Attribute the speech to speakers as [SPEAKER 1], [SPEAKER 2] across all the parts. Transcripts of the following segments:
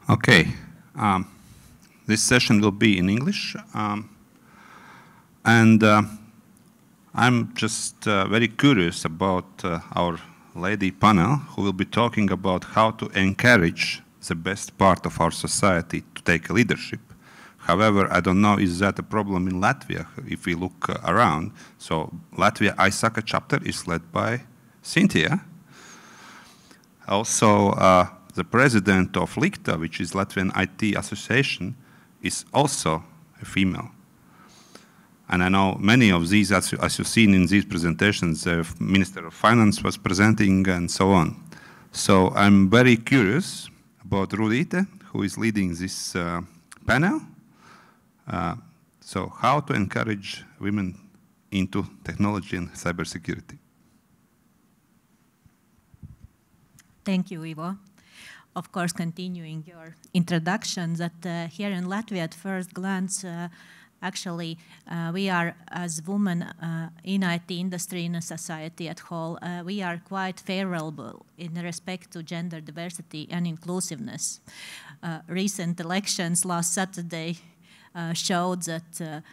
[SPEAKER 1] Okay, this session will be in English, and I'm just very curious about our lady panel, who will be talking about how to encourage the best part of our society to take leadership. However, I don't know, is that a problem in Latvia if we look around? So Latvia ISACA chapter is led by Sintija. Also, the president of LICTA, which is Latvian IT Association, is also a female. And I know many of these, as you've seen in these presentations, the Minister of Finance was presenting and so on. So I'm very curious about Rudite, who is leading this panel. So how to encourage women into technology and cybersecurity.
[SPEAKER 2] Thank you, Ivo. Of course, continuing your introduction, that here in Latvia, at first glance, actually, we are, as women in IT industry, in a society at whole, we are quite favorable in respect to gender diversity and inclusiveness. Recent elections last Saturday showed that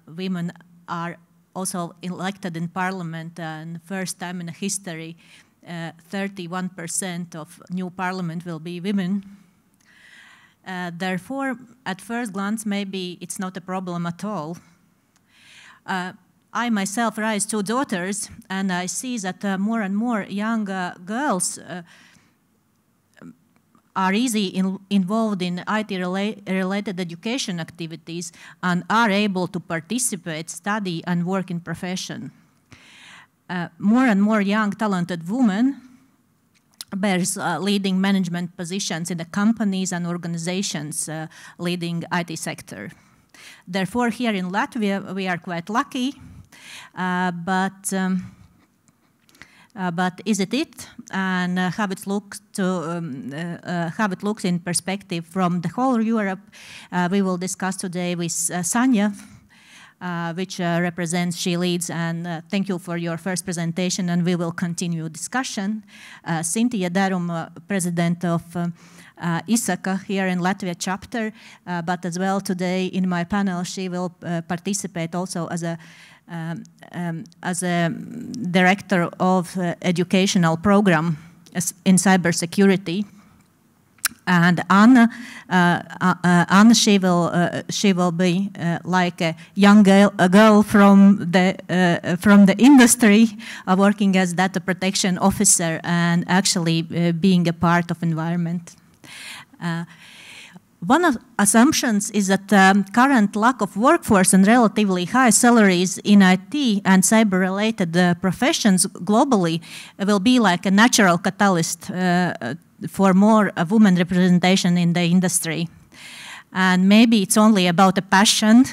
[SPEAKER 2] women are also elected in parliament, and first time in history, 31% of new parliament will be women. Therefore, at first glance, maybe it's not a problem at all. I myself raised 2 daughters, and I see that more and more young girls are easily involved in IT-related education activities and are able to participate, study, and work in profession. More and more young, talented women bears leading management positions in the companies and organizations leading IT sector. Therefore, here in Latvia, we are quite lucky, but is it? And how it looks in perspective from the whole Europe, we will discuss today with Sanja, which represents, she leads, and thank you for your first presentation, and we will continue discussion. Sintija Deruma, president of ISACA here in Latvia chapter, but as well today in my panel, she will participate also as a director of educational program in cybersecurity. And Anna, she will be like a young girl from the industry, working as data protection officer and actually being a part of environment. One of assumptions is that current lack of workforce and relatively high salaries in IT and cyber-related professions globally will be like a natural catalyst for more women representation in the industry. And maybe it's only about a passion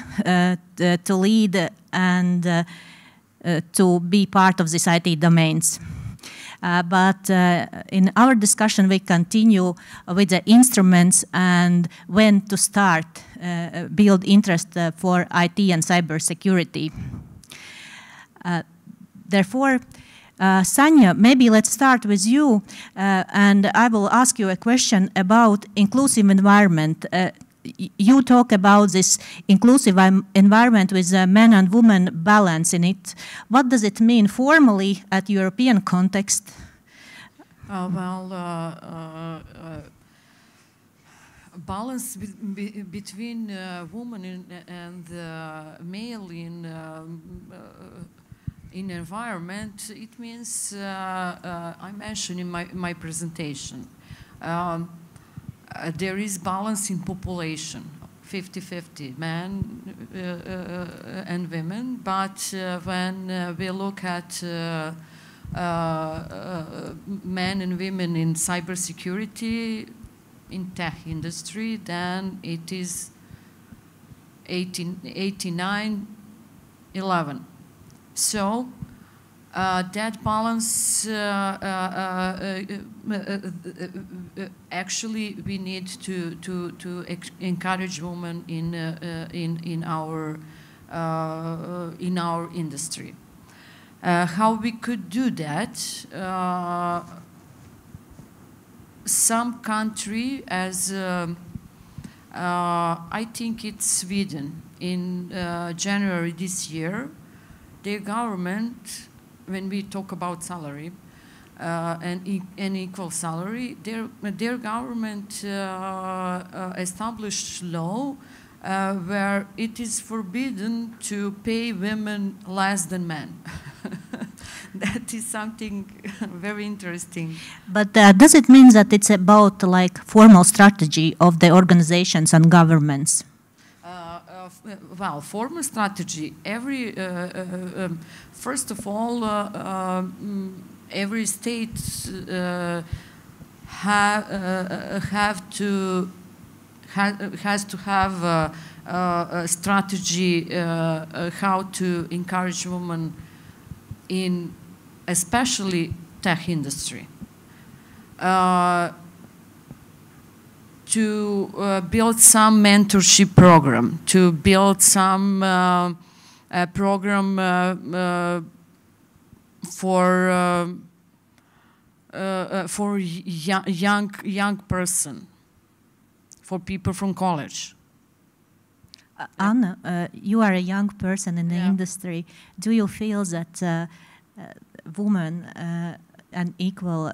[SPEAKER 2] to lead and to be part of these IT domains. But in our discussion, we continue with the instruments and when to start build interest for IT and cybersecurity. Therefore, Sanja, maybe let's start with you, and I will ask you a question about inclusive environment. You talk about this inclusive environment with men and women balance in it. What does it mean formally at European context?
[SPEAKER 3] Balance between women and male in environment, it means, I mentioned in my presentation, there is balance in population, 50-50, men and women, but when we look at men and women in cybersecurity, in tech industry, then it is 89-11. So that balance, actually, we need to encourage women in our industry. How we could do that? some country, as I think it's Sweden, in January this year, their government, when we talk about salary and equal salary, their government established law where it is forbidden to pay women less than men. That is something very interesting.
[SPEAKER 2] But does it mean that it's about like formal strategy of the organizations and governments?
[SPEAKER 3] Well, formal strategy. First of all, every state has to have a strategy how to encourage women in especially tech industry. To build some mentorship program, to build some program for young person, for people from college.
[SPEAKER 2] Anna, you are a young person in the industry. Do you feel that women and equal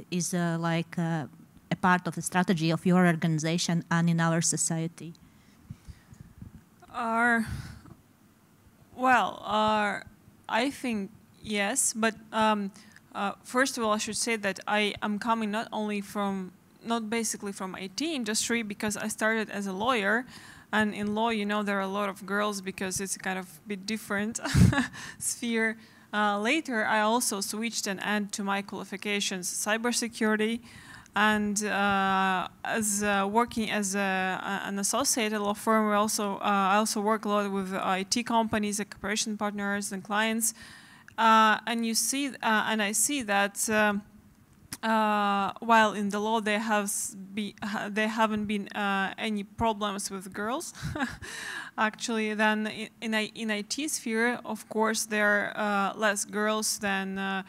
[SPEAKER 2] is like a part of the strategy of your organization and in our society?
[SPEAKER 4] I think yes, but first of all, I should say that I am coming not basically from IT industry, because I started as a lawyer, and in law, you know, there are a lot of girls because it's kind of a bit different sphere. Later, I also switched and added to my qualifications cybersecurity, and as working as an associate at a law firm, I also work a lot with IT companies, the cooperation partners and clients, and you see, and I see that while in the law there haven't been any problems with girls, actually, then in IT sphere, of course, there are less girls than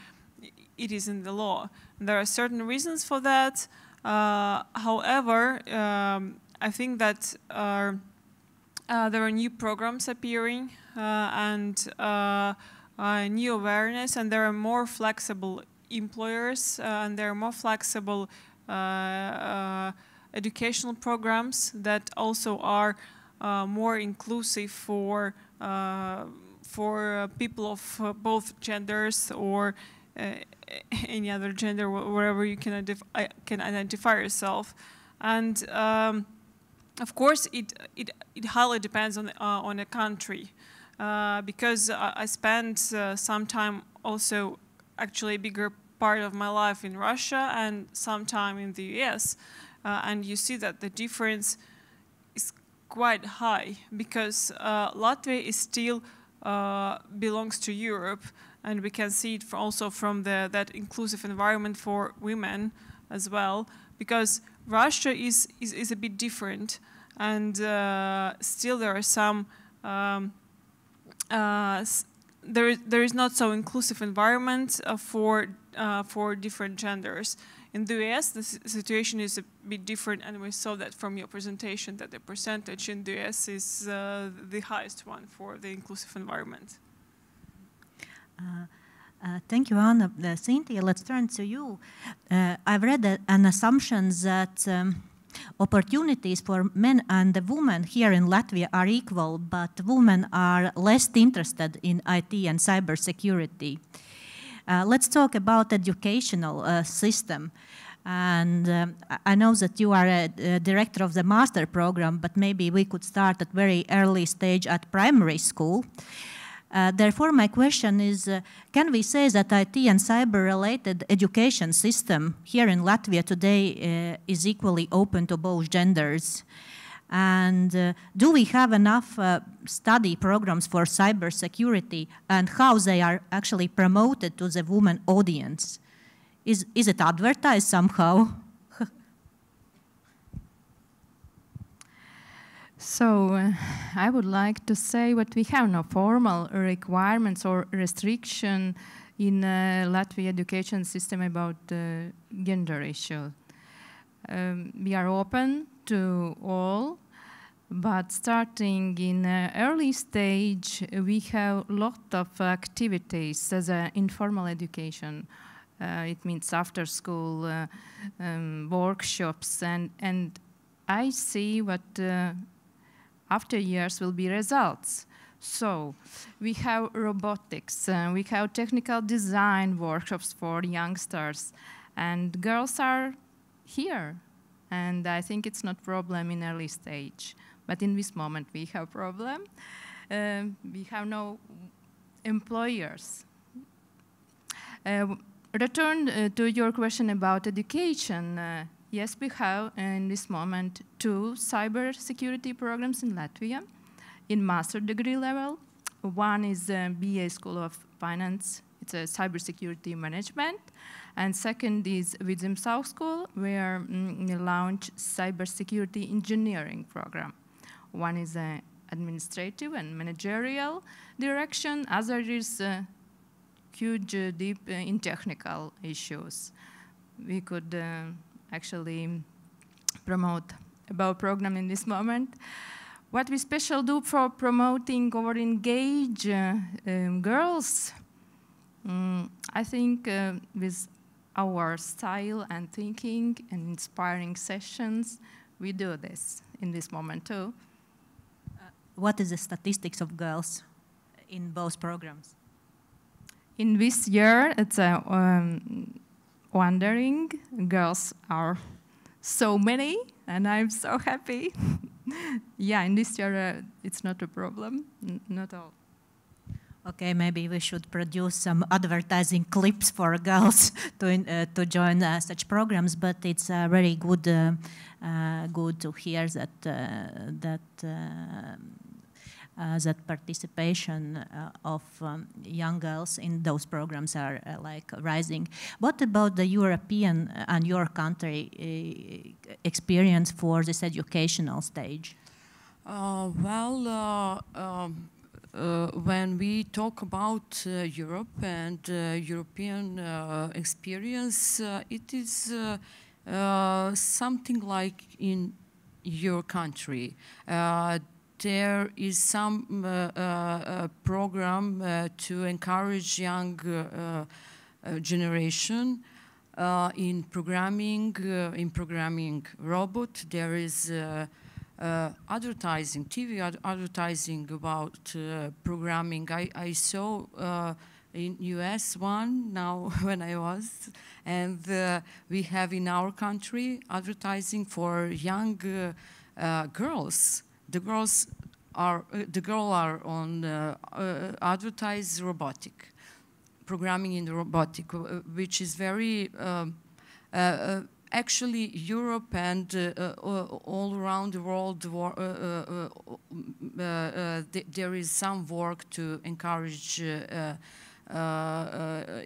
[SPEAKER 4] it is in the law. There are certain reasons for that. However, I think that there are new programs appearing and new awareness, and there are more flexible employers and there are more flexible educational programs that also are more inclusive for people of both genders or any other gender, wherever you can identify yourself. And of course, it highly depends on a country, because I spent some time also, actually a bigger part of my life in Russia and some time in the US, and you see that the difference is quite high, because Latvia is still belongs to Europe, and we can see it also from that inclusive environment for women as well, because Russia is a bit different, and still there are some there is not so inclusive environment for different genders. In the US, the situation is a bit different, and we saw that from your presentation that the percentage in the US is the highest one for the inclusive environment.
[SPEAKER 2] Thank you, Anna. Sintija, let's turn to you. I've read an assumption that opportunities for men and women here in Latvia are equal, but women are less interested in IT and cybersecurity. Let's talk about educational system. And I know that you are a director of the master program, but maybe we could start at very early stage at primary school. Therefore, my question is, can we say that IT and cyber-related education system here in Latvia today is equally open to both genders? And do we have enough study programs for cybersecurity, and how they are actually promoted to the women audience? Is it advertised somehow?
[SPEAKER 5] So I would like to say what we have no formal requirements or restriction in Latvia education system about gender issue. We are open to all, but starting in early stage, we have a lot of activities as an informal education. It means after school workshops, and I see what after years will be results. So we have robotics, we have technical design workshops for youngsters, and girls are here. And I think it's not problem in early stage, but in this moment we have problem. We have no employers. Return to your question about education. Yes, we have in this moment 2 cybersecurity programs in Latvia in master degree level. One is BA School of Finance. It's a cybersecurity management. And second is within South School, where we launch cybersecurity engineering program. One is administrative and managerial direction. Other is huge, deep in technical issues. We could actually promote about program in this moment. What we special do for promoting or engage girls, I think with our style and thinking and inspiring sessions, we do this in this moment too.
[SPEAKER 2] What is the statistics of girls in both programs?
[SPEAKER 5] In this year, it's wondering. Girls are so many, and I'm so happy. Yeah, in this year, it's not a problem, not all.
[SPEAKER 2] Okay, maybe we should produce some advertising clips for girls to join such programs. But it's very good good to hear that that participation of young girls in those programs are like rising. What about the European and your country experience for this educational stage?
[SPEAKER 3] When we talk about Europe and European experience, it is something like in your country. There is some program to encourage young generation in programming robot. There is advertising, TV advertising about programming. I saw in US one now when I was, and we have in our country advertising for young girls. The girls are on advertise robotic programming in the robotic, which is very actually Europe and all around the world. There is some work to encourage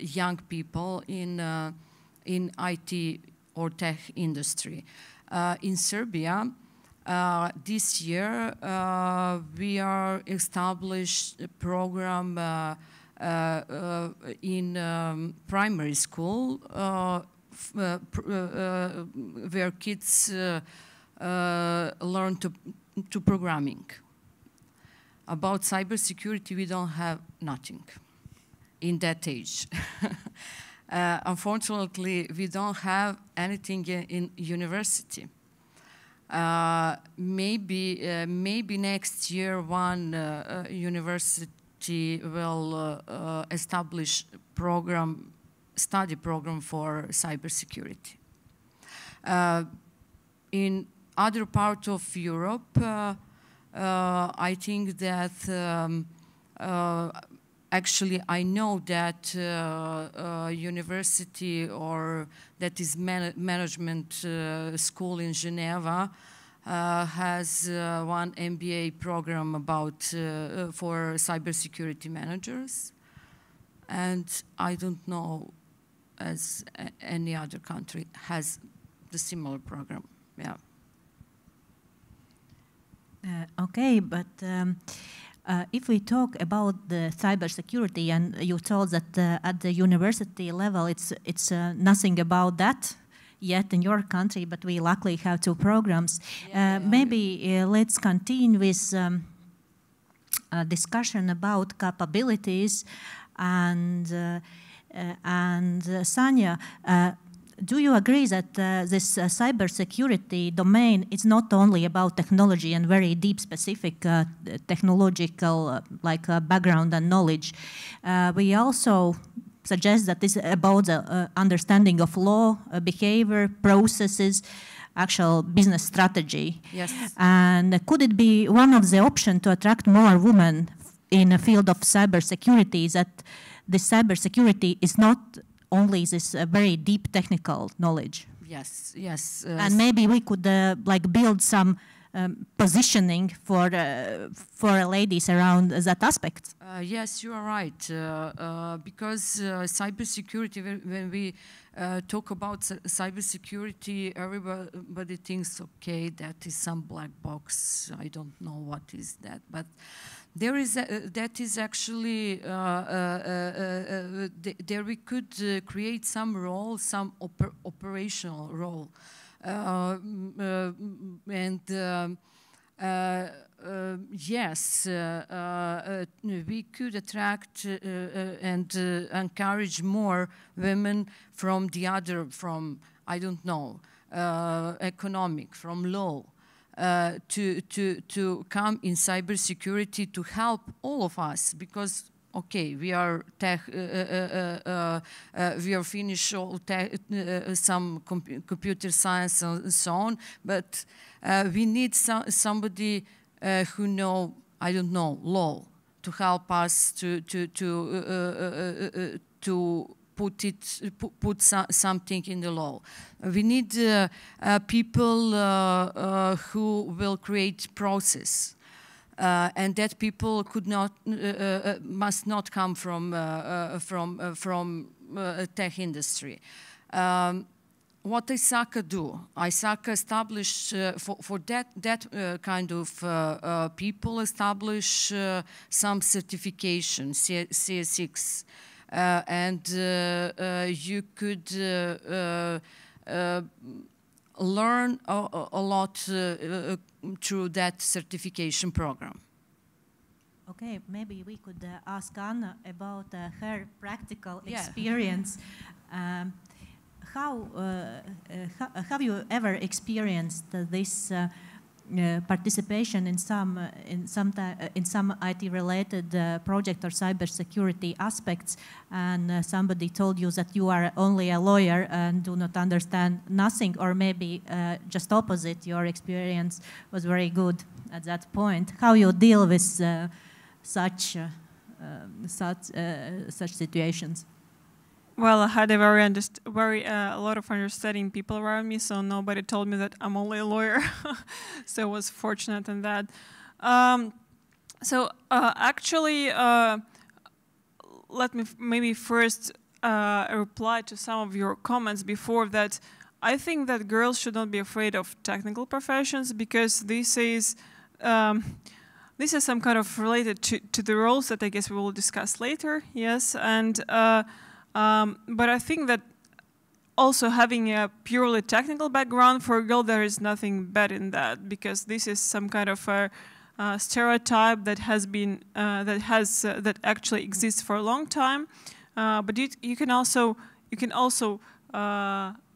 [SPEAKER 3] young people in IT or tech industry. In Serbia, this year, we are established a program in primary school where kids learn to programming. About cybersecurity, we don't have nothing in that age. Unfortunately, we don't have anything in university. Maybe next year one university will establish study program for cybersecurity. In other parts of Europe, I think that actually I know that university or that is management school in Geneva has one MBA program about for cybersecurity managers, and I don't know as any other country has the similar program. Yeah.
[SPEAKER 2] Okay, but If we talk about the cybersecurity, and you told that at the university level, it's nothing about that yet in your country, but we luckily have 2 programs. Maybe let's continue with a discussion about capabilities. And Sanja, do you agree that this cybersecurity domain is not only about technology and very deep specific technological background and knowledge? We also suggest that this is about the understanding of law, behavior, processes, actual business strategy.
[SPEAKER 3] Yes.
[SPEAKER 2] And could it be one of the options to attract more women in the field of cybersecurity, that the cybersecurity is not only this very deep technical knowledge?
[SPEAKER 3] Yes, yes.
[SPEAKER 2] And maybe we could build some positioning for ladies around that aspect.
[SPEAKER 3] Yes, you are right. Because cybersecurity, when we talk about cybersecurity, everybody thinks, okay, that is some black box. I don't know what is that, but there is that is actually there we could create some role, some operational role, yes, we could attract and encourage more women from the other, from I don't know, economic, from law. To come in cybersecurity to help all of us, because okay, we are tech, we are finished all some computer science and so on, but we need somebody who know, I don't know, law, to help us to put something in the law. We need people who will create process, and that people could not, must not come from tech industry. What ISACA do? ISACA established for that kind of people, establish some certification, CS6. And you could learn a lot through that certification program.
[SPEAKER 2] Okay, maybe we could ask Anna about her practical experience. How have you ever experienced this participation in some IT-related project or cybersecurity aspects, and somebody told you that you are only a lawyer and do not understand nothing, or maybe just opposite, your experience was very good at that point? How you deal with such situations?
[SPEAKER 4] Well, I had a a lot of understanding people around me, so nobody told me that I'm only a lawyer. So I was fortunate in that. Actually, let me maybe first reply to some of your comments before that. I think that girls should not be afraid of technical professions, because this is some kind of related to the roles that I guess we will discuss later. Yes, and. But I think that also having a purely technical background for a girl, there is nothing bad in that, because this is some kind of a stereotype that has been that actually exists for a long time. But you can also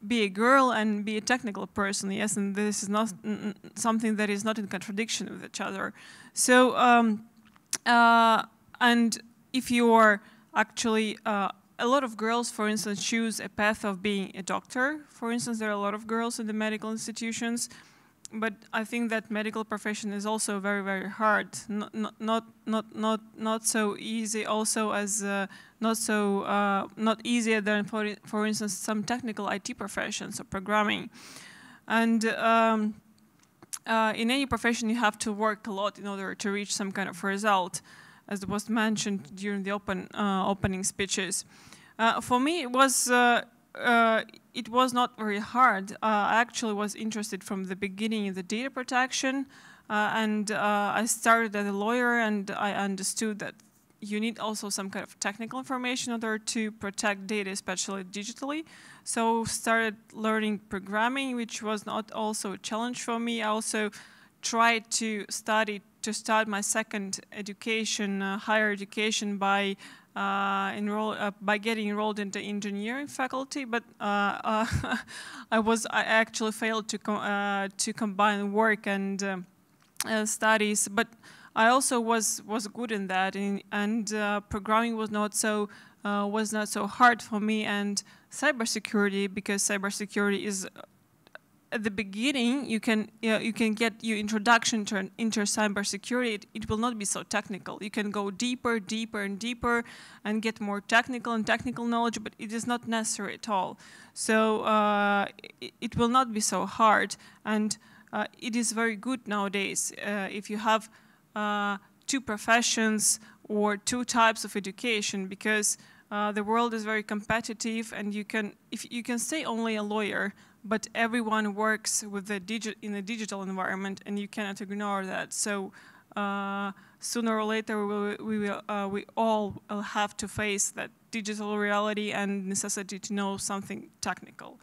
[SPEAKER 4] be a girl and be a technical person, yes, and this is not something that is not in contradiction with each other. So and if you are actually a lot of girls, for instance, choose a path of being a doctor. For instance, there are a lot of girls in the medical institutions, but I think that medical profession is also very, very hard. Not so easy. Also, as not easier than for instance some technical IT professions or programming. And in any profession, you have to work a lot in order to reach some kind of result, as was mentioned during the opening speeches. For me, it was not very hard. I actually was interested from the beginning in the data protection. and I started as a lawyer, and I understood that you need also some kind of technical information in order to protect data, especially digitally. So started learning programming, which was not also a challenge for me. I also tried to start my second education, higher education, by getting enrolled into engineering faculty, but I actually failed to combine work and studies. But I also was good in that, and programming was not so hard for me. And cybersecurity, because cybersecurity is at the beginning, you can get your introduction into cybersecurity. It will not be so technical. You can go deeper, deeper, and deeper, and get more technical knowledge. But it is not necessary at all. So it will not be so hard, and it is very good nowadays if you have 2 professions or 2 types of education, because the world is very competitive, and you can stay only a lawyer, but everyone works with in a digital environment, and you cannot ignore that. So sooner or later, we all will have to face that digital reality and necessity to know something technical.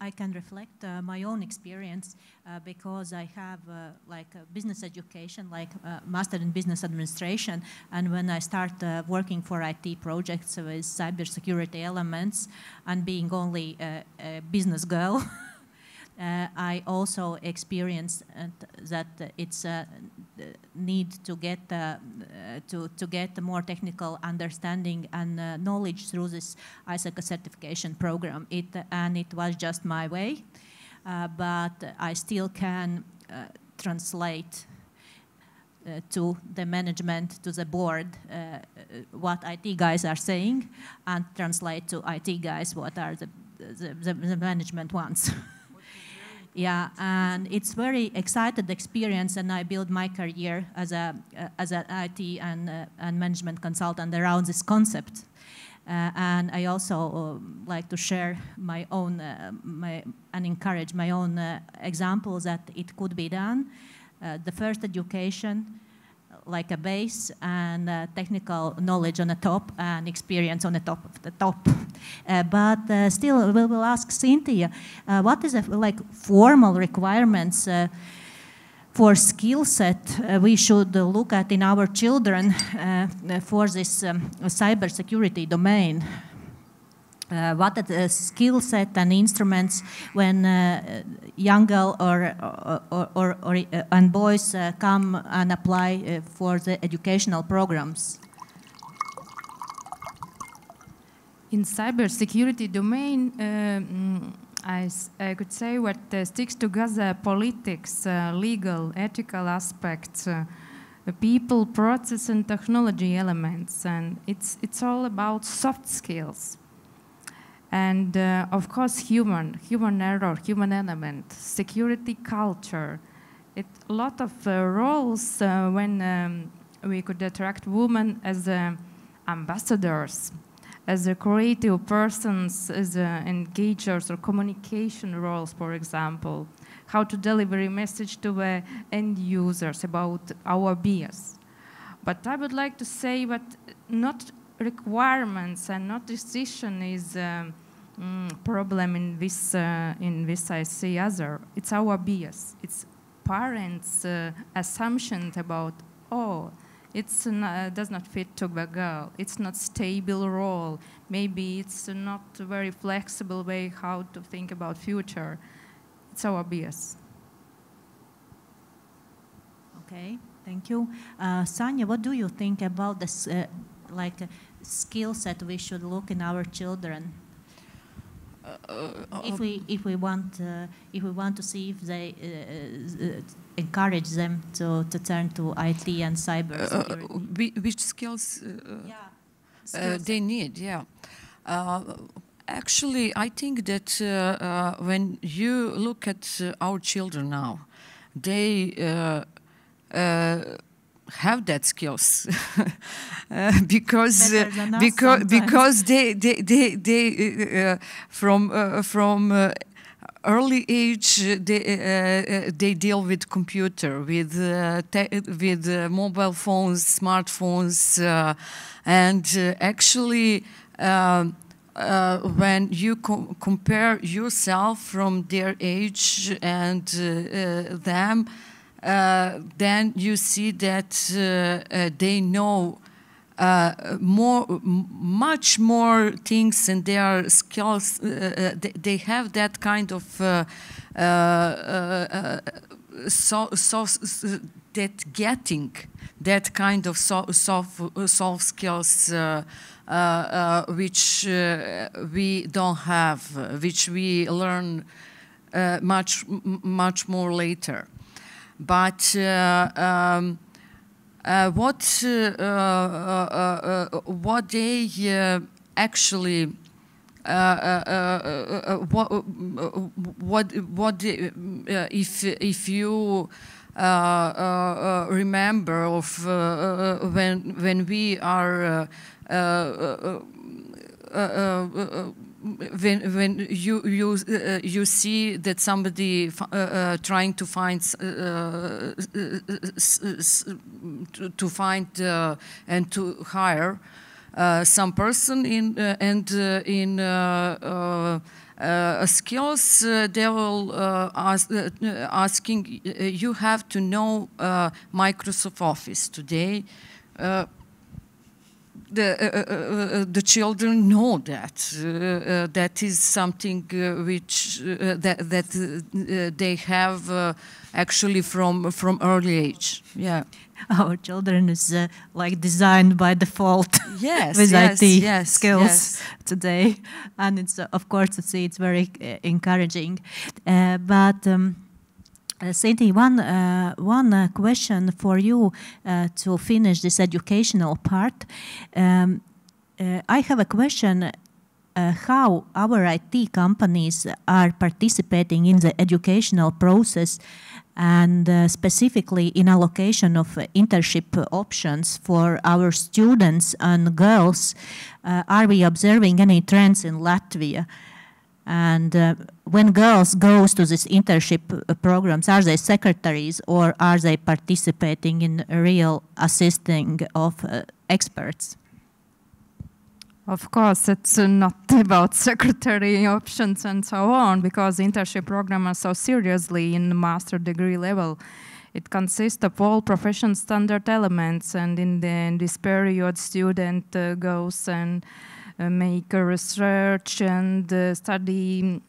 [SPEAKER 2] I can reflect my own experience because I have like a business education, like master in business administration, and when I start working for IT projects with cybersecurity elements and being only a business girl, I also experienced that it's a need to get more technical understanding and knowledge through this ISACA certification program. And it was just my way, but I still can translate to the management, to the board, what IT guys are saying, and translate to IT guys what are the management wants. Yeah, and it's very excited experience, and I built my career as an IT and management consultant around this concept. And I also like to share my own and encourage my own examples that it could be done. The first education, like a base, and technical knowledge on the top, and experience on the top of the top. But still, we will ask Sintija, what is like formal requirements for skill set we should look at in our children for this cybersecurity domain? What are the skill set and instruments when young girls and boys come and apply for the educational programs?
[SPEAKER 5] In cybersecurity domain, I could say what sticks together politics, legal, ethical aspects, people, process, and technology elements, and it's all about soft skills. And of course, human error, human element, security culture. A lot of roles when we could attract women as ambassadors, as creative persons, as engagers or communication roles, for example. How to deliver a message to the end users about our BS. But I would like to say that not requirements and not decision is problem in this I see other. It's our bias. It's parents' assumptions about, oh, it's does not fit to the girl. It's not stable role. Maybe it's not a very flexible way how to think about future. It's our bias.
[SPEAKER 2] Okay, thank you. Sanja, what do you think about this skill set we should look in our children? If we want to see if they encourage them to turn to IT and cybersecurity.
[SPEAKER 3] Which skills they need? Yeah. Actually, I think that when you look at our children now, they have that skills because they from early age, they deal with computer, with mobile phones, smartphones, and actually, when you compare yourself from their age and them, then you see that they know much more things, and their skills. They have that kind of that kind of soft skills, which we don't have, which we learn much more later. But what they actually if you remember of when we are when you see that somebody trying to find and to hire some person in skills, they will asking you have to know Microsoft Office today. The children know that that is something which that they have actually from early age. Yeah,
[SPEAKER 2] our children is like designed by default.
[SPEAKER 3] Yes,
[SPEAKER 2] with IT skills
[SPEAKER 3] yes.
[SPEAKER 2] today, and it's of course it's very encouraging. But Sintija, one question for you to finish this educational part. I have a question how our IT companies are participating in the educational process and specifically in allocation of internship options for our students and girls. Are we observing any trends in Latvia? And when girls go to these internship programs, are they secretaries or are they participating in real assisting of experts?
[SPEAKER 5] Of course, it's not about secretary options and so on, because internship programs are so seriously in master degree level. It consists of all profession standard elements, and in this period, student goes and make a research and study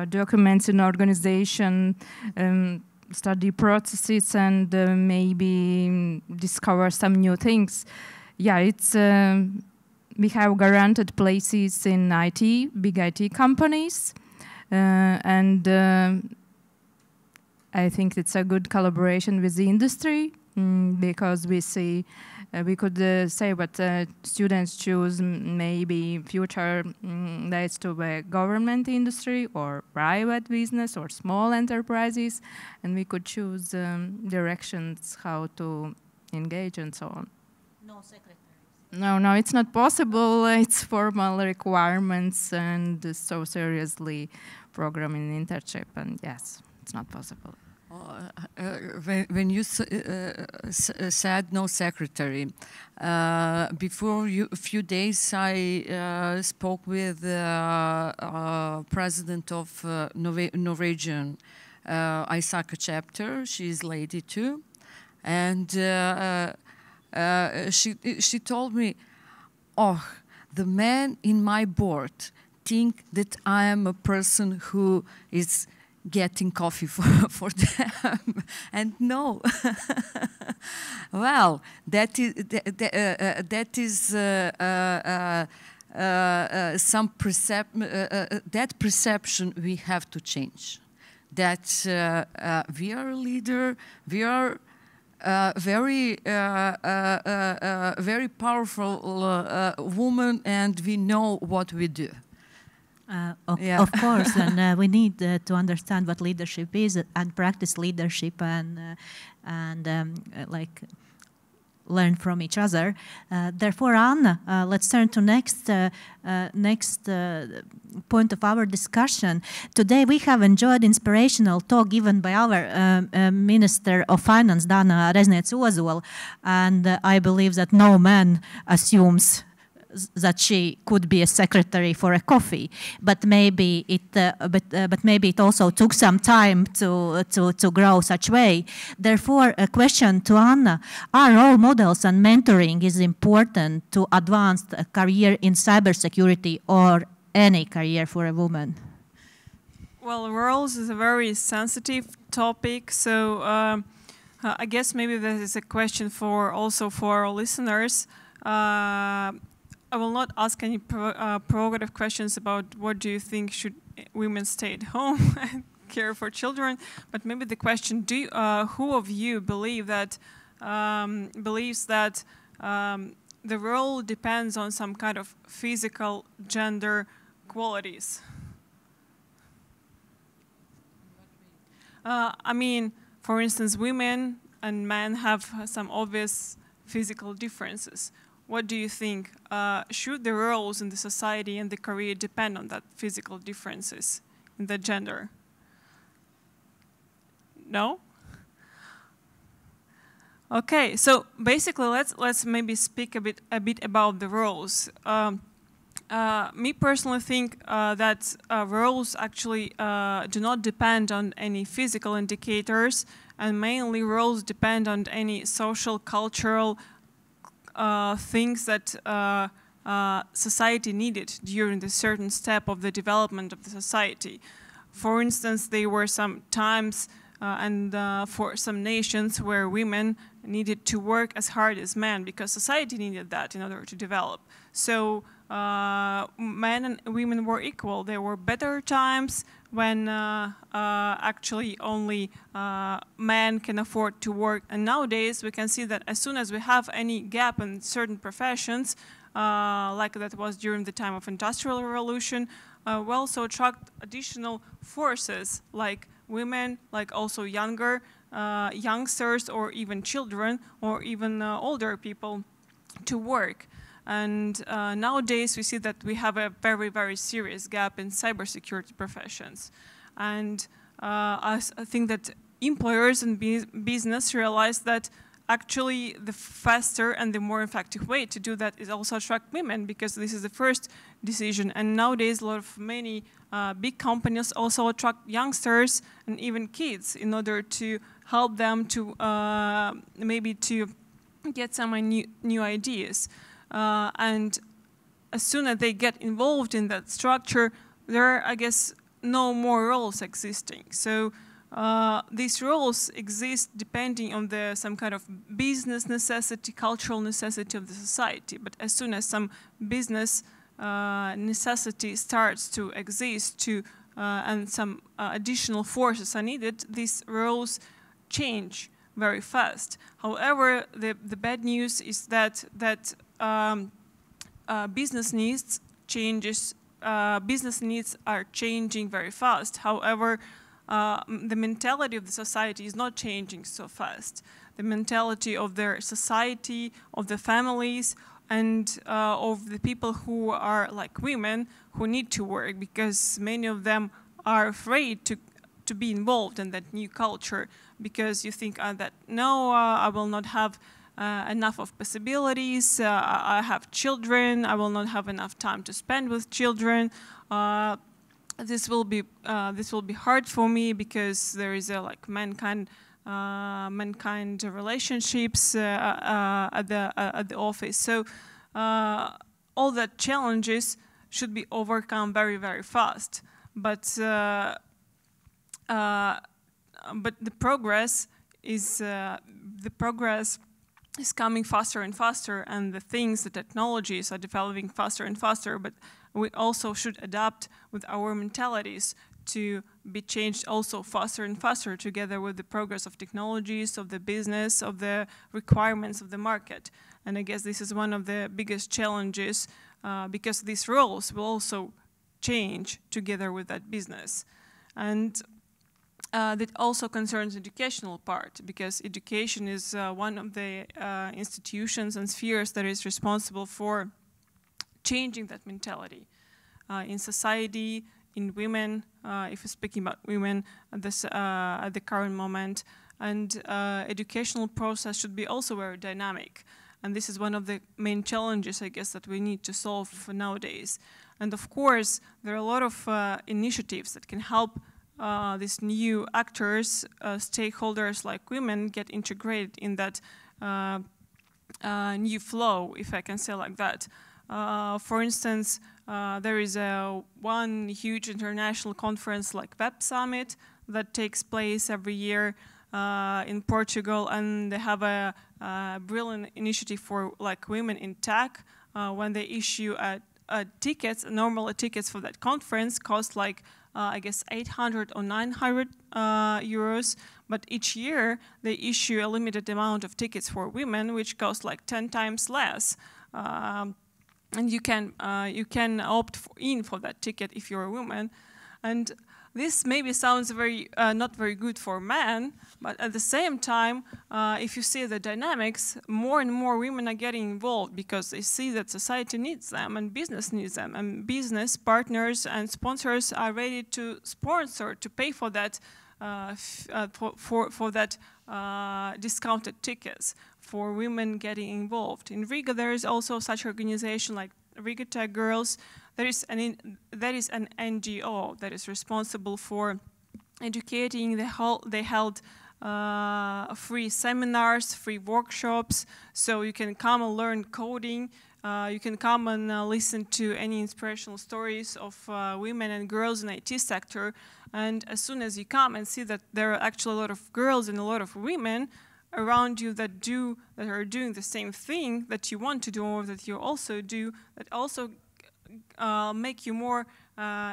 [SPEAKER 5] documents in organization, study processes, and maybe discover some new things. Yeah, it's we have guaranteed places in IT, big IT companies, and I think it's a good collaboration with the industry because we see. We could say what students choose maybe future leads to the government industry or private business or small enterprises, and we could choose directions how to engage and so on.
[SPEAKER 2] No secretaries?
[SPEAKER 5] No, it's not possible. It's formal requirements and so seriously programming internship, and yes, it's not possible.
[SPEAKER 3] When you said no secretary, before a few days I spoke with president of Norwegian ISACA chapter. She's lady too, and she told me, "Oh, the men in my board think that I am a person who is getting coffee for them," and no. Well, that is some that perception we have to change. That we are a leader, we are very powerful woman, and we know what we do.
[SPEAKER 2] Of course, and we need to understand what leadership is and practice leadership and learn from each other. Therefore, Anna, let's turn to next point of our discussion. Today we have enjoyed inspirational talk given by our Minister of Finance, Dana Rezniec-Ozola, and I believe that no man assumes that she could be a secretary for a coffee, but maybe it also took some time to grow such way. Therefore, a question to Anna: are role models and mentoring is important to advance a career in cybersecurity or any career for a woman?
[SPEAKER 4] Well, roles is a very sensitive topic, so I guess maybe this is a question also for our listeners. I will not ask any provocative questions about what do you think should women stay at home and care for children, but maybe the question: who of you believes that the role depends on some kind of physical gender qualities? I mean, for instance, women and men have some obvious physical differences. What do you think? Should the roles in the society and the career depend on that physical differences in the gender? No? Okay, so basically let's maybe speak a bit about the roles. Me personally think that roles actually do not depend on any physical indicators, and mainly roles depend on any social, cultural things that society needed during the certain step of the development of the society. For instance, there were some times and for some nations where women needed to work as hard as men because society needed that in order to develop. So men and women were equal. There were better times when actually only men can afford to work. And nowadays we can see that as soon as we have any gap in certain professions, like that was during the time of Industrial Revolution, we also attract additional forces like women, like also youngsters or even children or even older people to work. And nowadays we see that we have a very, very serious gap in cybersecurity professions. And I think that employers and business realize that actually the faster and the more effective way to do that is also attract women, because this is the first decision. And nowadays many big companies also attract youngsters and even kids in order to help them to maybe to get some new ideas. And as soon as they get involved in that structure, there are, I guess, no more roles existing. So these roles exist depending on some kind of business necessity, cultural necessity of the society. But as soon as some business necessity starts to exist and some additional forces are needed, these roles change very fast. However, the bad news is that business needs are changing very fast. However, the mentality of the society is not changing so fast. The mentality of their society, of the families, and of the people who are like women who need to work, because many of them are afraid to be involved in that new culture, because you think that no, I will not have enough of possibilities, I have children, I will not have enough time to spend with children, this will be hard for me because there is like mankind relationships at the office. So all that challenges should be overcome very, very fast. But the progress is coming faster and faster, and the technologies are developing faster and faster. But we also should adapt with our mentalities to be changed also faster and faster, together with the progress of technologies, of the business, of the requirements of the market. And I guess this is one of the biggest challenges, because these roles will also change together with that business. And that also concerns educational part, because education is one of the institutions and spheres that is responsible for changing that mentality in society, in women, if we're speaking about women at the current moment. And educational process should be also very dynamic. And this is one of the main challenges, I guess, that we need to solve for nowadays. And of course, there are a lot of initiatives that can help these new actors, stakeholders like women, get integrated in that new flow, if I can say like that. For instance, there is one huge international conference like Web Summit that takes place every year in Portugal, and they have a brilliant initiative for like women in tech. When they issue tickets, normal tickets for that conference cost like I guess 800 or 900 euros, but each year they issue a limited amount of tickets for women, which cost like 10 times less. And you can opt for that ticket if you're a woman. And this maybe sounds very not very good for men, but at the same time, if you see the dynamics, more and more women are getting involved because they see that society needs them and business needs them, and business partners and sponsors are ready to sponsor, to pay for that for that discounted tickets for women getting involved. In Riga, there is also such organization like Riga Tech Girls. There is an NGO that is responsible for educating. They held free seminars, free workshops, so you can come and learn coding. You can come and listen to any inspirational stories of women and girls in the IT sector. And as soon as you come and see that there are actually a lot of girls and a lot of women around you that are doing the same thing that you want to do, or that you also do, that also make you more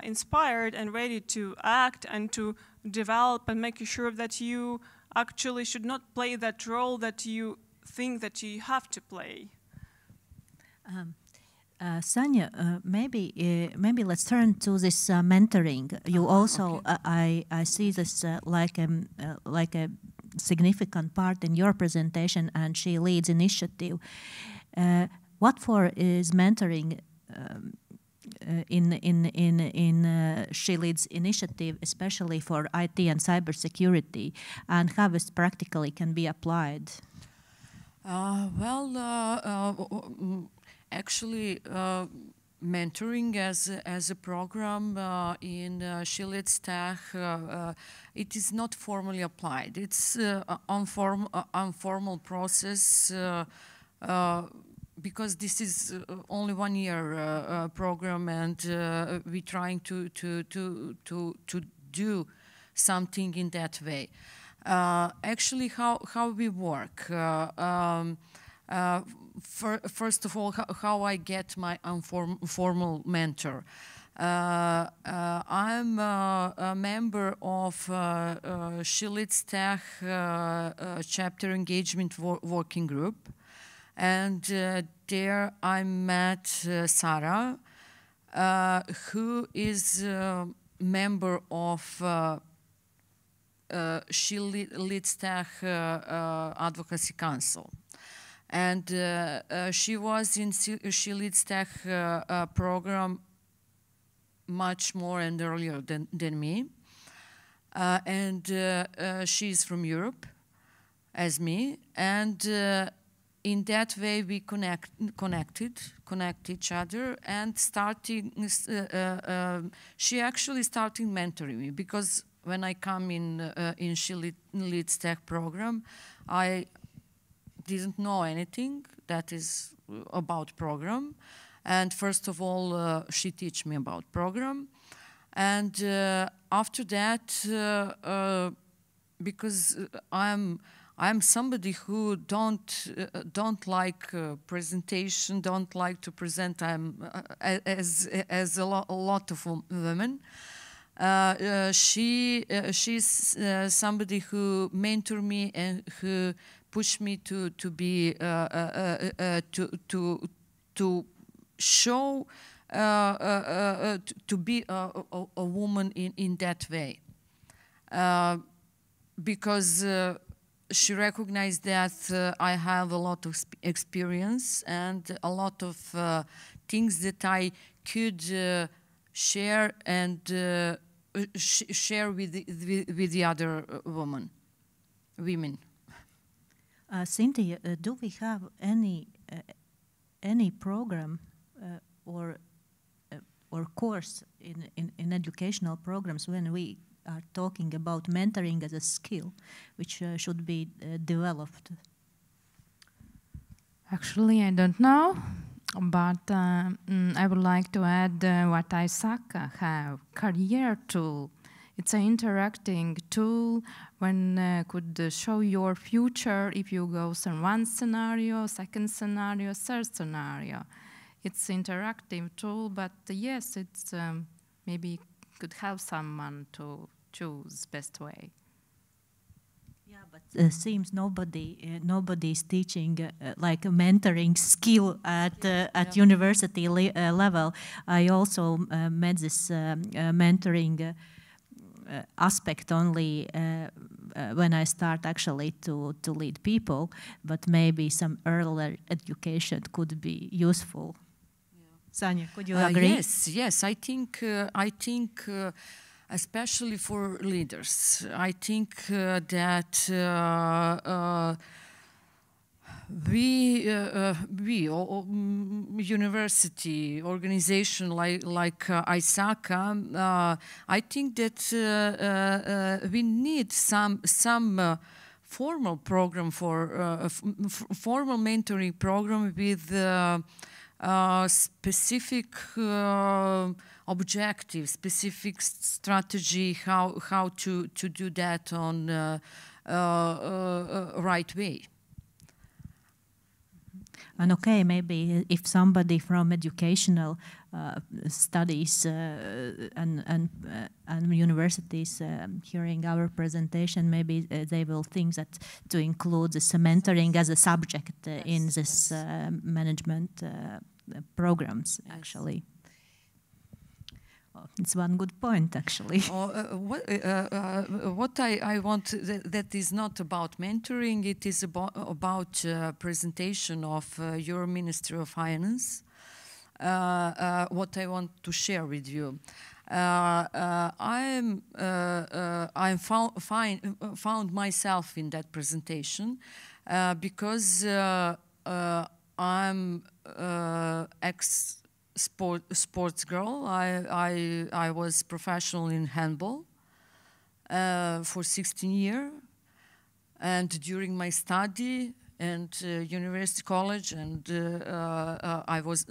[SPEAKER 4] inspired and ready to act and to develop, and make sure that you actually should not play that role that you think that you have to play.
[SPEAKER 2] Sanja, maybe let's turn to this mentoring. You also, okay. I see this like a significant part in your presentation, and she leads initiative. What for is mentoring in she leads initiative, especially for IT and cybersecurity, and how it practically can be applied?
[SPEAKER 3] Actually, mentoring as a program in Šiaulių Tech, it is not formally applied. It's an informal process because this is only 1 year program, and we're trying to do something in that way. Actually, how we work. First of all, how I get my formal mentor. I'm a member of Šiaulių Tech chapter engagement working group, and there I met Sarah, who is a member of Šiaulių Tech Advocacy Council. And she was in Šiaulių Tech program much more and earlier than me. And she's from Europe, as me. And in that way, we connect each other, and she actually started mentoring me, because when I come in Šiaulių Tech program, I didn't know anything that is about program, and first of all she teach me about program, and after that because I'm somebody who don't like presentation, don't like to present. As a lot of women. She's somebody who mentored me and who pushed me to be to show to be a woman in that way. because she recognized that I have a lot of experience and a lot of things that I could share and share with the other women.
[SPEAKER 2] Sintija, do we have any program or course in educational programs when we are talking about mentoring as a skill, which should be developed?
[SPEAKER 5] Actually, I don't know, but I would like to add what ISACA have, career tool. It's an interacting tool when could show your future if you go from one scenario, second scenario, third scenario. It's interactive tool, but yes, it's maybe could help someone to choose best way.
[SPEAKER 2] Yeah, but seems nobody is teaching like a mentoring skill at university level. I also met this mentoring aspect only when I start actually to lead people, but maybe some earlier education could be useful. Sanja, could you agree?
[SPEAKER 3] Yes. I think especially for leaders, I think that we university organization like ISACA, I think that we need some formal program for formal mentoring program with specific objective, specific strategy, how to do that on right way.
[SPEAKER 2] And okay, maybe if somebody from educational studies and universities hearing our presentation, maybe they will think that to include this mentoring as a subject in this management programs, actually. It's one good point, actually.
[SPEAKER 3] What I want, that is not about mentoring, it is about presentation of your Ministry of Finance. What I want to share with you. I found myself in that presentation because I'm sports girl. I was professional in handball for 16 years, and during my study and university college, and I was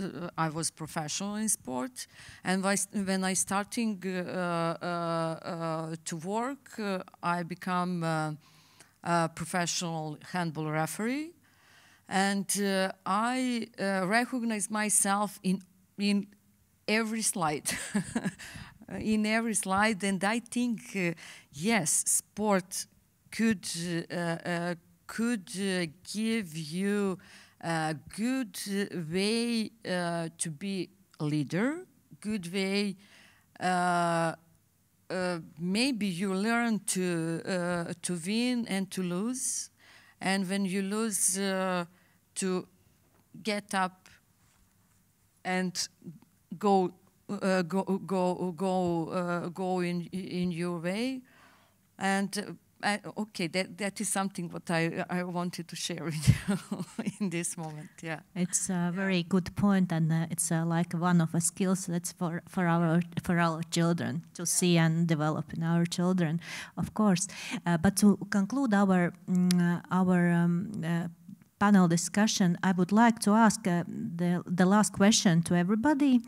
[SPEAKER 3] professional in sport. And when I starting to work, I become a professional handball referee, and I recognize myself in every slide, in every slide, and I think yes, sport could give you a good way to be a leader, good way. Maybe you learn to win and to lose, and when you lose, to get up and go in your way, and okay, that is something what I wanted to share with you in this moment. Yeah,
[SPEAKER 2] it's a very good point, and it's like one of the skills that's for our children to see and develop in our children, of course. But to conclude our panel discussion, I would like to ask the last question to everybody.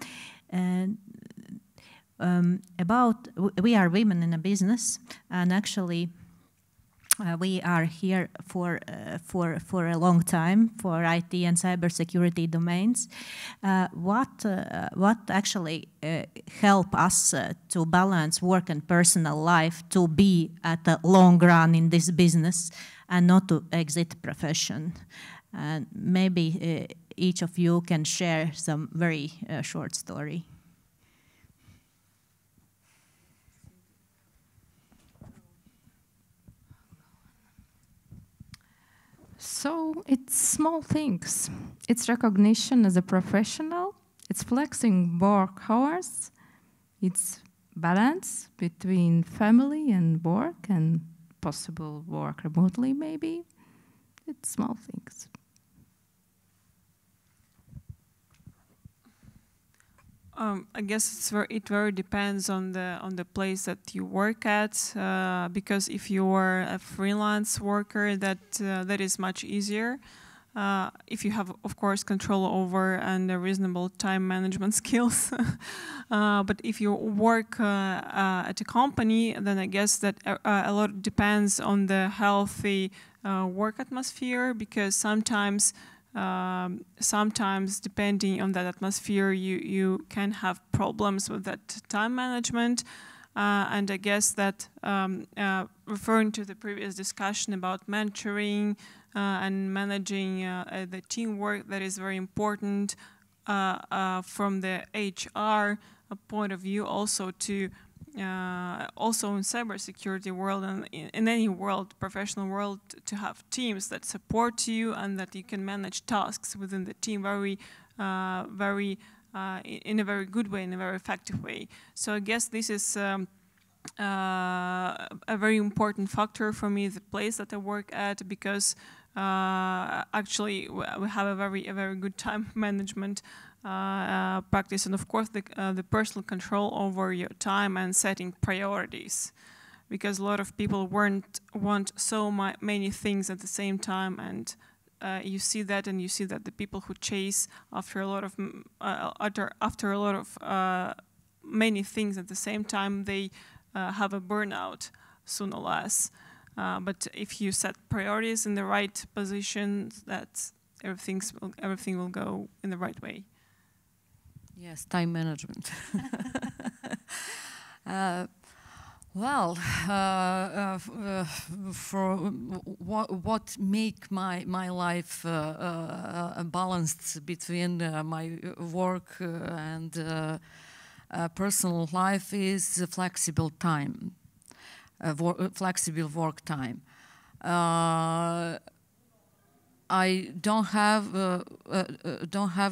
[SPEAKER 2] About we are women in a business, and actually we are here for a long time for IT and cybersecurity domains. What actually help us to balance work and personal life to be at the long run in this business and not to exit profession? And maybe each of you can share some very short story.
[SPEAKER 5] So it's small things. It's recognition as a professional. It's flexing work hours. It's balance between family and work and possible work remotely, maybe. It's small things.
[SPEAKER 4] I guess it very depends on the place that you work at, because if you are a freelance worker, that is much easier. If you have, of course, control over and reasonable time management skills. But if you work at a company, then I guess that a lot depends on the healthy work atmosphere, because sometimes depending on that atmosphere, you can have problems with that time management. And I guess that referring to the previous discussion about mentoring and managing the teamwork, that is very important from the HR point of view, also to also in cybersecurity world and in any world, professional world, to have teams that support you and that you can manage tasks within the team in a very good way, in a very effective way. So I guess this is a very important factor for me, the place that I work at, because actually we have a very good time management practice, and of course the personal control over your time and setting priorities, because a lot of people want so many things at the same time, and you see that the people who chase after a lot of many things at the same time, they have a burnout sooner or less. But if you set priorities in the right position, that everything will go in the right way.
[SPEAKER 3] Yes, time management. For what make my life balanced between my work and personal life is flexible time, flexible work time. I don't have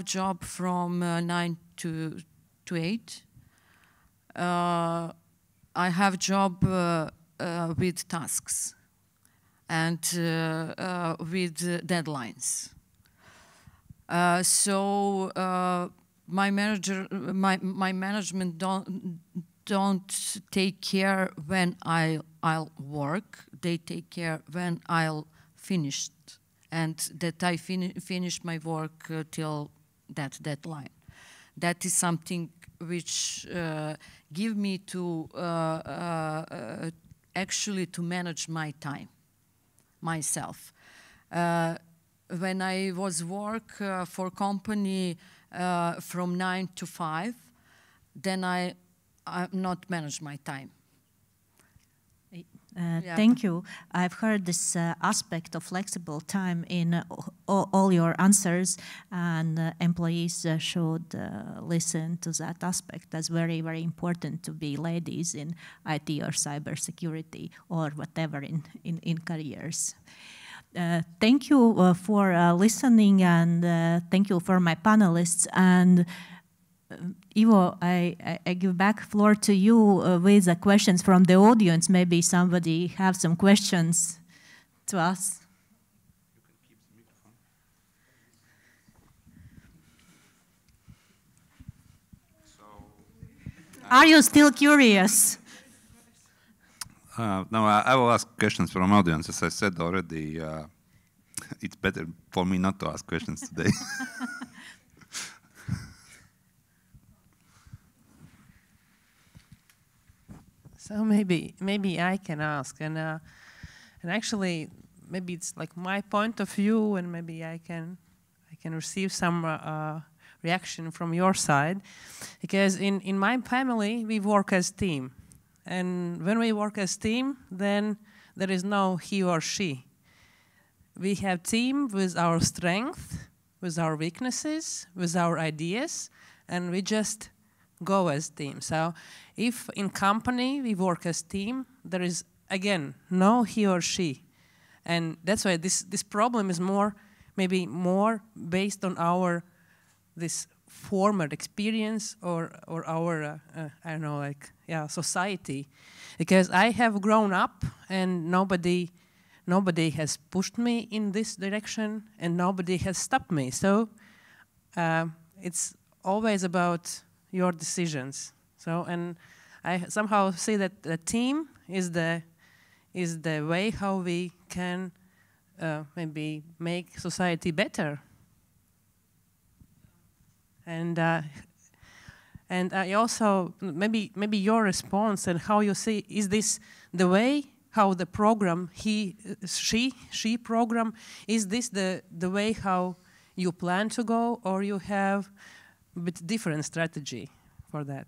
[SPEAKER 3] job from 9 to 8. I have job with tasks and with deadlines. So my management don't take care when I'll work. They take care when I'll finish, and that I finish my work till that deadline. That is something which give me to actually to manage my time myself. When I was work for company from 9 to 5, then I not manage my time.
[SPEAKER 2] Thank you. I've heard this aspect of flexible time in all your answers, and employees should listen to that aspect as very, very important to be ladies in IT or cybersecurity or whatever in careers. Thank you for listening, and thank you for my panelists. And Ivo, I give back floor to you with the questions from the audience. Maybe somebody have some questions to us.
[SPEAKER 1] You can keep the microphone.
[SPEAKER 2] Are you still curious?
[SPEAKER 1] No, I will ask questions from audience. As I said already, it's better for me not to ask questions today.
[SPEAKER 6] So maybe I can ask, and actually maybe it's like my point of view, and maybe I can receive some reaction from your side, because in my family we work as team, and when we work as team, then there is no he or she. We have team with our strength, with our weaknesses, with our ideas, and we just go as team. So if in company we work as team, there is again no he or she, And that's why this problem is maybe more based on this former experience or our I don't know, like, yeah, society, because I have grown up and nobody has pushed me in this direction and nobody has stopped me. So it's always about your decisions. So, and I somehow see that the team is the way how we can maybe make society better. And I also, maybe your response and how you see, is this the way how the program, she program, is this the way how you plan to go, or you have a bit different strategy for that?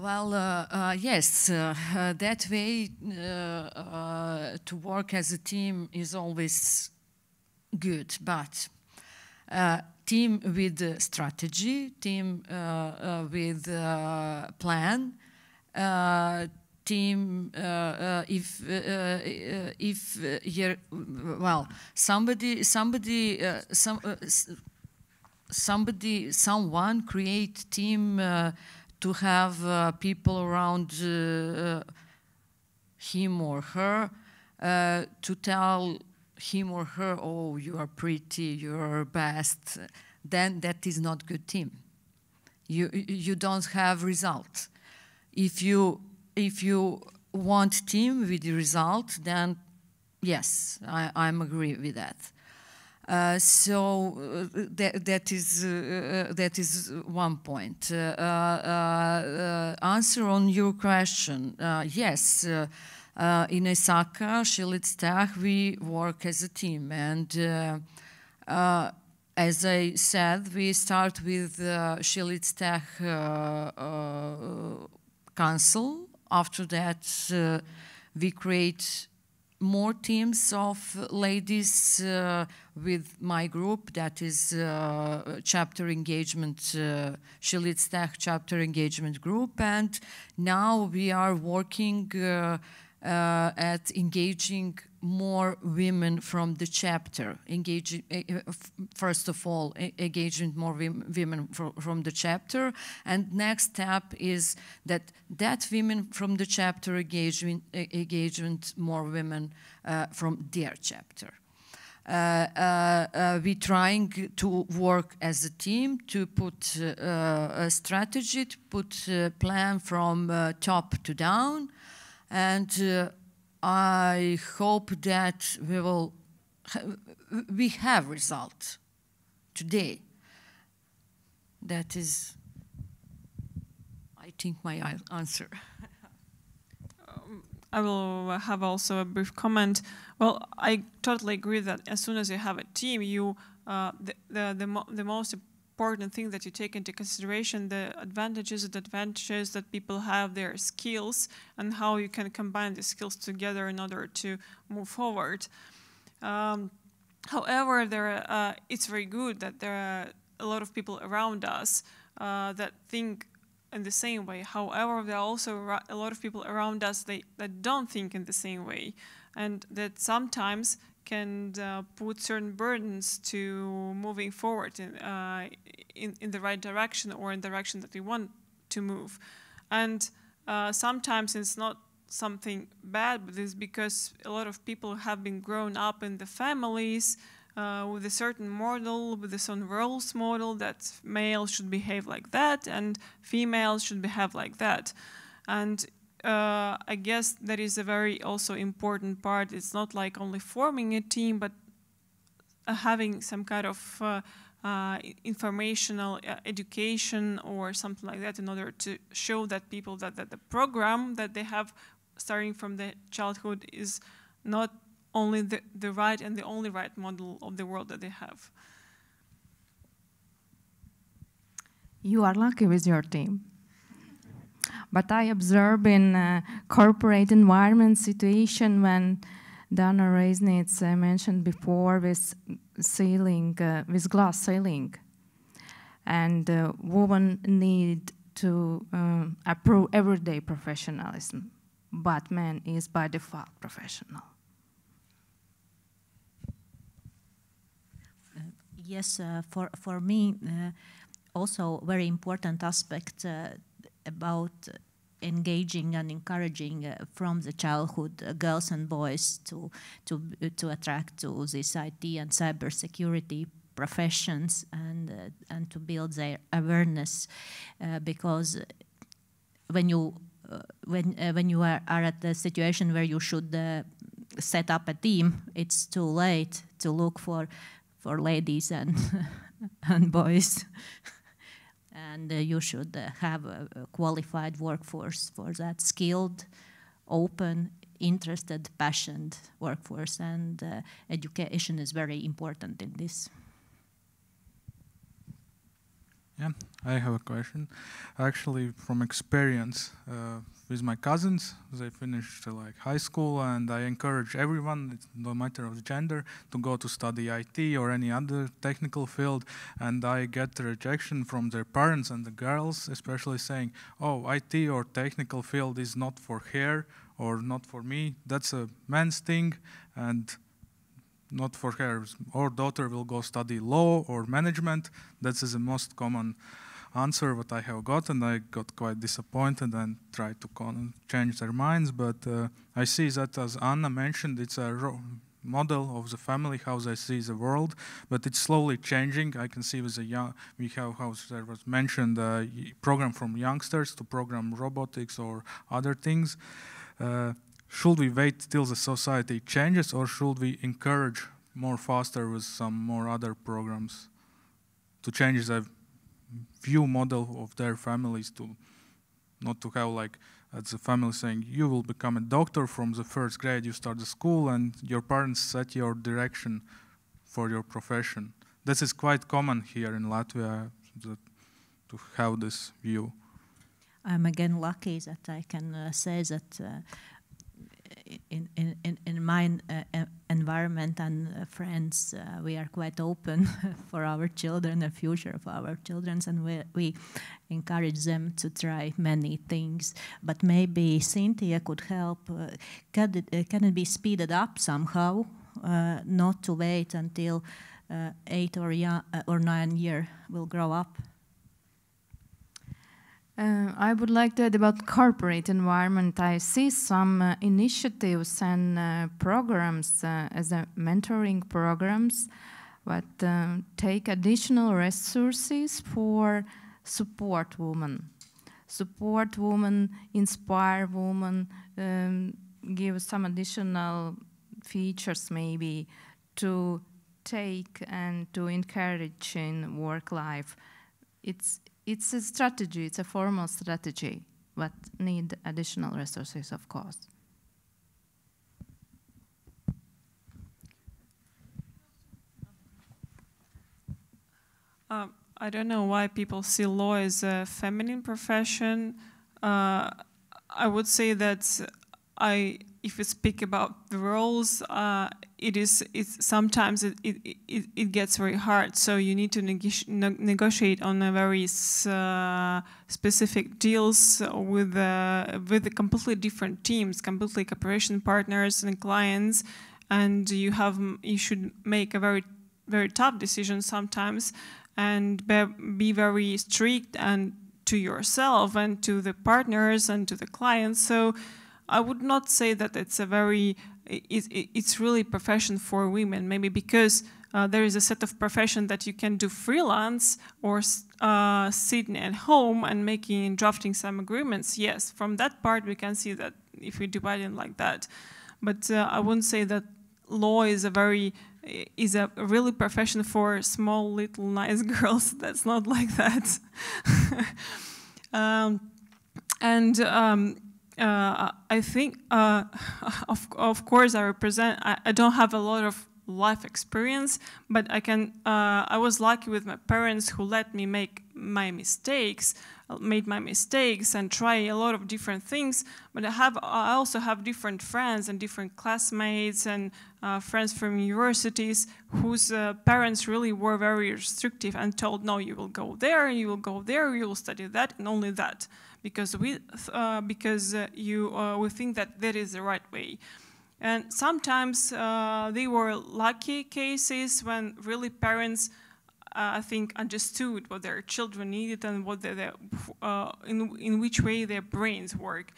[SPEAKER 3] Well, yes, that way to work as a team is always good, but team with strategy, team with plan, team if you're, well, someone create team to have people around him or her to tell him or her, oh, you are pretty, you're best, then that is not good team. You don't have result. If you want team with the result, then yes, I'm agree with that. So that is one point. Answer on your question, yes. In ISACA, CISM, we work as a team, and as I said, we start with CISM Council. After that, we create more teams of ladies with my group, that is chapter engagement, CISM chapter engagement group, and now we are working at engaging more women from the chapter, first of all, engaging more women from the chapter, and next step is that women from the chapter engagement more women from their chapter. We're trying to work as a team to put a strategy, to put a plan from top to down, and I hope that we have result today. That is, I think, my answer.
[SPEAKER 4] I will have also a brief comment. Well, I totally agree that as soon as you have a team, the most important thing that you take into consideration the advantages that people have, their skills, and how you can combine the skills together in order to move forward. However, it's very good that there are a lot of people around us that think in the same way. However, there are also a lot of people around us that don't think in the same way, and that sometimes can put certain burdens to moving forward in the right direction or in the direction that we want to move. And sometimes it's not something bad, but it's because a lot of people have been grown up in the families with a certain model, with a certain roles model that males should behave like that and females should behave like that. And I guess that is a very also important part. It's not like only forming a team, but having some kind of informational education or something like that in order to show that people that the program that they have starting from the childhood is not only the right and the only right model of the world that they have.
[SPEAKER 5] You are lucky with your team. But I observe in corporate environment situation when Dana Reisnitz mentioned before with ceiling, with glass ceiling. And women need to approve everyday professionalism, but man is by default professional.
[SPEAKER 2] Yes, for me, also very important aspect about engaging and encouraging from the childhood girls and boys to attract to this IT and cybersecurity professions and to build their awareness, because when you are at the situation where you should set up a team, it's too late to look for ladies and and boys. And you should have a qualified workforce for that, skilled, open, interested, passionate workforce, and education is very important in this.
[SPEAKER 7] Yeah, I have a question. Actually, from experience with my cousins, they finished like high school, and I encourage everyone, no matter of gender, to go to study IT or any other technical field. And I get the rejection from their parents and the girls, especially saying, "Oh, IT or technical field is not for her or not for me. That's a man's thing, and not for her. Our daughter will go study law or management." That is the most common answer what I have got, and I got quite disappointed and tried to change their minds. But I see that, as Anna mentioned, it's a model of the family, how they see the world, but it's slowly changing. I can see with the young, we have, how there was mentioned, a program from youngsters to program robotics or other things. Should we wait till the society changes, or should we encourage more faster with some more other programs to change the view model of their families, to not to have like as a family saying, you will become a doctor from the first grade, you start the school, and your parents set your direction for your profession. This is quite common here in Latvia, to have this view.
[SPEAKER 2] I'm again lucky that I can say that in my environment and friends, we are quite open for our children, the future of our children, and we encourage them to try many things. But maybe Sintija could help. Can it be speeded up somehow, not to wait until 8 or 9 years will grow up?
[SPEAKER 5] I would like to add about corporate environment. I see some initiatives and programs as mentoring programs, but take additional resources for support women. Support women, inspire women, give some additional features maybe to take and to encourage in work life. It's a strategy, it's a formal strategy, but need additional resources, of course.
[SPEAKER 4] I don't know why people see law as a feminine profession. I would say that if we speak about the roles, sometimes it gets very hard. So you need to negotiate on a very specific deals with the completely different teams, completely cooperation partners and clients, and you should make a very, very tough decision sometimes, and be very strict and to yourself and to the partners and to the clients. So I would not say that it's it's really a profession for women, maybe because there is a set of profession that you can do freelance or sitting at home and drafting some agreements. Yes, from that part we can see that if we divide it like that. But I wouldn't say that law is a really profession for small little nice girls. That's not like that. I think, of course, I don't have a lot of life experience, but I was lucky with my parents who let me made my mistakes and try a lot of different things. But I also have different friends and different classmates and friends from universities whose parents really were very restrictive and told, no, you will go there, you will go there, you will study that and only that, because we think that that is the right way. And sometimes they were lucky cases when really parents, I think, understood what their children needed and what in which way their brains work.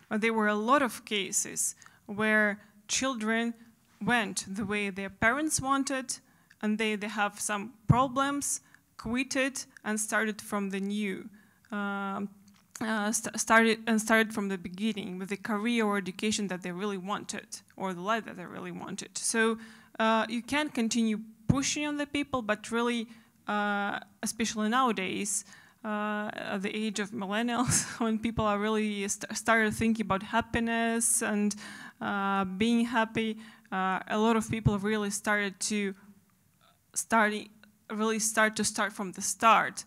[SPEAKER 4] But there were a lot of cases where children went the way their parents wanted, and they have some problems, quitted, and started from the new. Started from the beginning with the career or education that they really wanted, or the life that they really wanted. So you can't continue pushing on the people, but really, especially nowadays, at the age of millennials, when people are really started thinking about happiness and being happy, a lot of people really started to start from the start.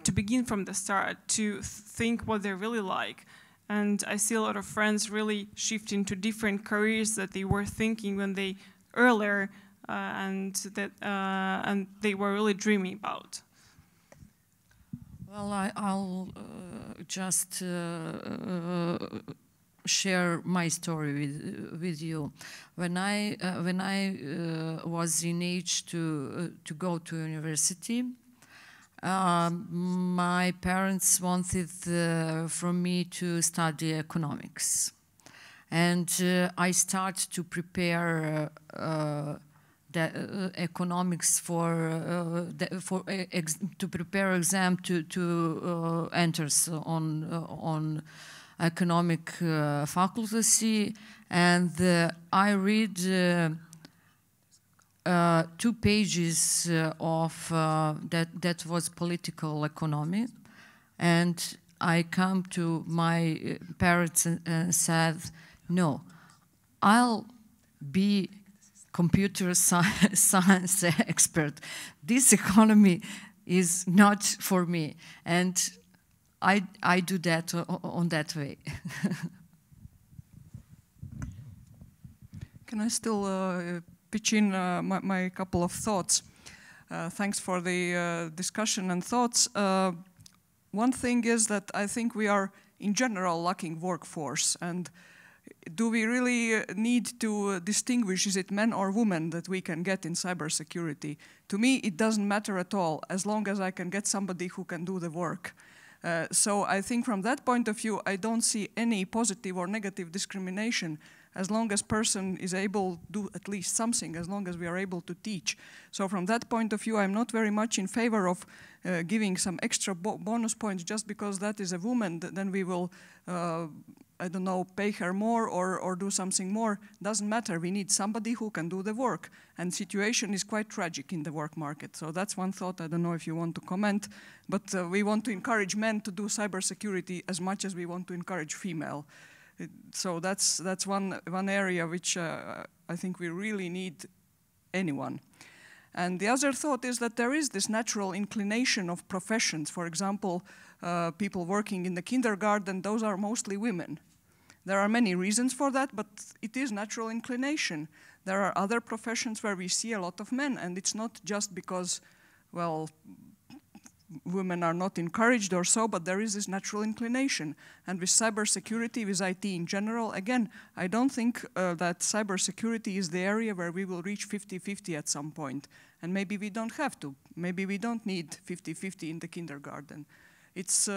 [SPEAKER 4] To begin from the start, to think what they really like. And I see a lot of friends really shifting to different careers that they were thinking when they earlier and they were really dreaming about.
[SPEAKER 3] Well, I'll just share my story with you. When I was in age to go to university, my parents wanted from me to study economics, and I started to prepare the economics to prepare exam to enter on economic faculty, and I read 2 pages of that was political economy, and I come to my parents and said, no, I'll be computer science expert. This economy is not for me, and I do that on that way.
[SPEAKER 8] Can I still pitch in my couple of thoughts? Thanks for the discussion and thoughts. One thing is that I think we are in general lacking workforce, and do we really need to distinguish, is it men or women that we can get in cybersecurity? To me, it doesn't matter at all, as long as I can get somebody who can do the work. So I think from that point of view, I don't see any positive or negative discrimination, as long as person is able to do at least something, as long as we are able to teach. So from that point of view, I'm not very much in favor of giving some extra bonus points just because that is a woman, then we will, I don't know, pay her more or do something more. Doesn't matter, we need somebody who can do the work. And situation is quite tragic in the work market. So that's one thought, I don't know if you want to comment, but we want to encourage men to do cybersecurity as much as we want to encourage female. So that's one area which I think we really need anyone. And the other thought is that there is this natural inclination of professions. For example, people working in the kindergarten, those are mostly women. There are many reasons for that, but it is natural inclination. There are other professions where we see a lot of men, and it's not just because, well, women are not encouraged or so, but there is this natural inclination. And with cybersecurity, with IT in general, again, I don't think that cybersecurity is the area where we will reach 50-50 at some point. And maybe we don't have to. Maybe we don't need 50-50 in the kindergarten. It's,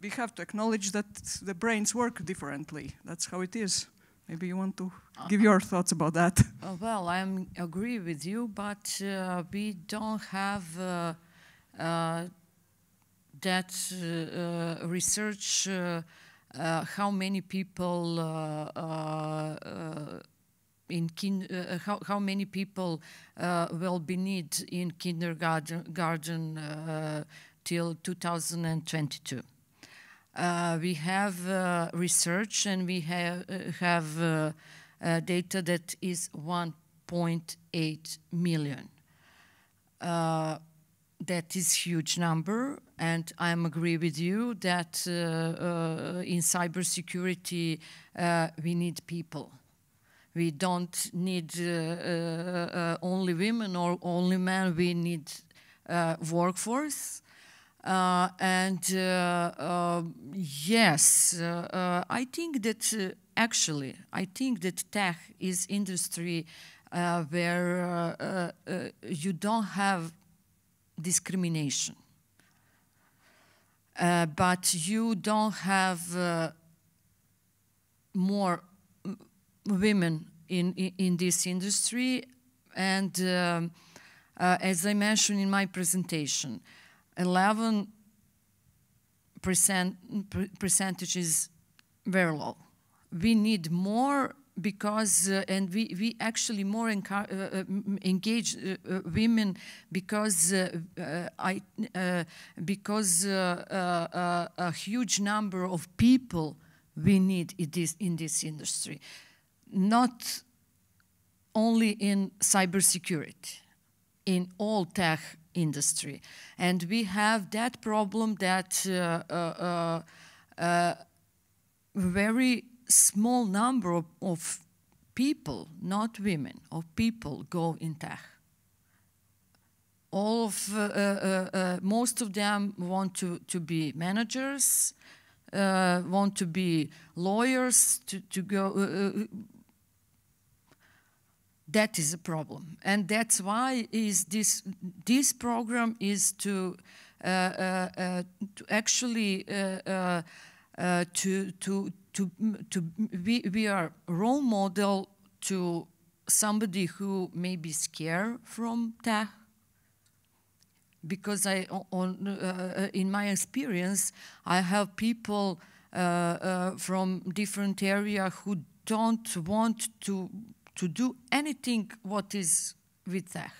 [SPEAKER 8] we have to acknowledge that the brains work differently. That's how it is. Maybe you want to give your thoughts about that.
[SPEAKER 3] Well, I agree with you, but we don't have that research, how many people how many people will be needed in kindergarten till 2022. We have research, and we have data that is 1.8 million. That is a huge number, and I agree with you that in cybersecurity we need people. We don't need only women or only men. We need workforce. Yes, I think that I think that tech is industry where you don't have discrimination, but you don't have more women in this industry. And as I mentioned in my presentation, 11% percentage is very low. We need more because, and we actually more engage women because a huge number of people we need in this industry, not only in cybersecurity, in all tech industry. And we have that problem that very small number of people, not women, of people go in tech. Most of them want to be managers, want to be lawyers, to go. That is a problem, and that's why this program is to actually we are role model to somebody who may be scared from tech, because in my experience I have people from different areas who don't want to do anything what is with tech.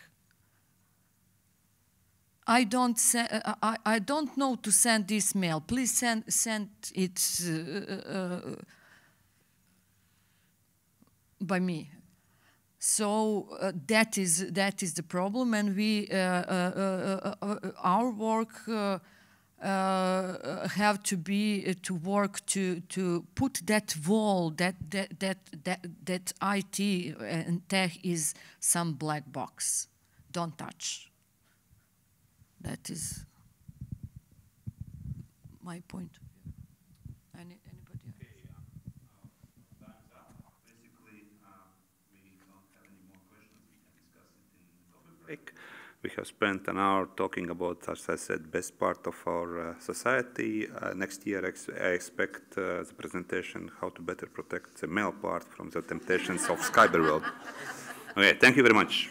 [SPEAKER 3] I don't know to send this mail. Please send it by me. So that is the problem, and we our work have to be to work to put that wall that IT and tech is some black box. Don't touch. That is my point of view. Anybody else?
[SPEAKER 1] Okay, time's up. Basically, we don't have any more questions. We can discuss it in the coffee break. We have spent an hour talking about, as I said, best part of our society. Next year, I expect the presentation, how to better protect the male part from the temptations of cyber world. Okay, thank you very much.